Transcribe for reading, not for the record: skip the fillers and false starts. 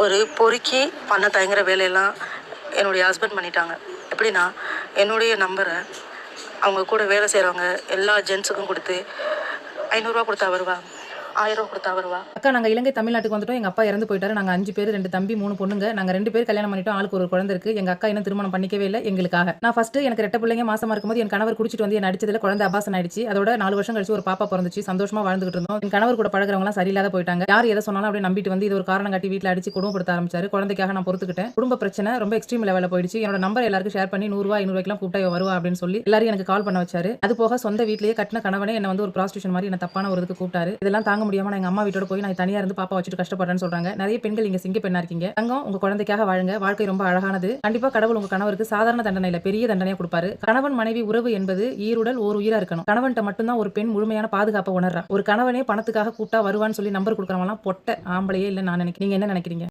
ஒரு பொறுக்கி பண்ண தயங்குற வேலையெல்லாம் என்னுடைய ஹஸ்பண்ட் பண்ணிட்டாங்க. எப்படின்னா, என்னுடைய நம்பரை அவங்க கூட வேலை செய்கிறவங்க எல்லா ஜென்ஸுக்கும் கொடுத்து, ₹500 கொடுத்தா வருவா, ₹1000 கொடுத்தா வருவா. அக்கா, நாங்க இலங்கை தமிழ்நாட்டுக்கு வந்துட்டோம். எங்க அப்பா இறந்து போயிட்டாரு. நாங்க 5 பேரு, 2 தம்பி, 3 பொண்ணுங்க. நாங்க 2 பேர் கல்யாணம் பண்ணிட்டோம். ஆளுக்கு ஒரு குழந்தை இருக்கு. எங்க அக்கா இன்னும் திருமணம் பண்ணிக்கவே இல்ல எங்களுக்காக. நான் ஃபர்ஸ்ட் எனக்கு ரெட்ட பிள்ளைங்க மாசமா இருக்கும்போது என் கணவர் குடிச்சிட்டு வந்து என்ன அடிச்சதுல குழந்தை அபார்ஷன் ஆயிடுச்சு. அதோட 4 வருஷம் கழிச்சு ஒரு பாப்பா பிறந்துச்சு. சந்தோஷமா வாழ்ந்துகிட்டு இருந்தோம். என் கணவர் கூட பழகுறவங்க எல்லாம் சரியில்லாத போயிட்டாங்க. யார் எதை சொன்னாலும் அப்படியே நம்பிட்டு வந்து இது ஒரு காரணம் காட்டி வீட்ல அடிச்சு கொடுமைப்படுத்த ஆரம்பிச்சாரு. குழந்தைக்காக நான் பொறுத்துக்கிட்டேன். குடும்ப பிரச்சனை ரொம்ப எக்ஸ்ட்ரீம் லெவல்ல போயிடுச்சு. என்னோட நம்பர் எல்லாருக்கும் ஷேர் பண்ணி ₹100 ₹500 கூப்பிட்டா இவ வருவா அப்படின்னு சொல்லி எல்லாரும் எனக்கு கால் பண்ண வச்சாரு. அது போக சொந்த வீட்லயே கட்டின கணவனே என்ன வந்து ஒரு ப்ராஸ்டியூஷன் மாதிரி என்ன தப்பான ஒரு இதுக்கு கூப்பிட்டாரு. இதெல்லாம் தாங்க முடியாம நான் எங்க அம்மா வீட்டோட போய் நான் தனியா இருந்து பாப்பா வச்சுட்டு கஷ்டப்படுறேன்னு சொல்றாங்க. நிறைய பெண்கள் இங்க சிங்க பெண்ணா இருக்கீங்க. தங்கம், உங்க குழந்தைக்காக வாழுங்க. வாழ்க்கை ரொம்ப அழகானது. கண்டிப்பா கடவுள் உங்க கணவருக்கு சாதாரண தண்டனை இல்ல, பெரிய தண்டனையா கொடுப்பாரு. கணவன் மனைவி உறவு என்பது ஈருடல் ஓர் உயிரா இருக்கணும். கணவன்ட்ட மட்டும்தான் ஒரு பெண் முழுமையான பாதுகாப்பை உணர்றா. ஒரு கணவனே பணத்துக்காக கூப்பிட்டா வருவான்னு சொல்லி நம்பர் கொடுக்கறவங்க எல்லாம் பொட்ட ஆம்பளையே இல்ல நான் நினைக்கிறேன். நீங்க என்ன நினைக்கிறீங்க?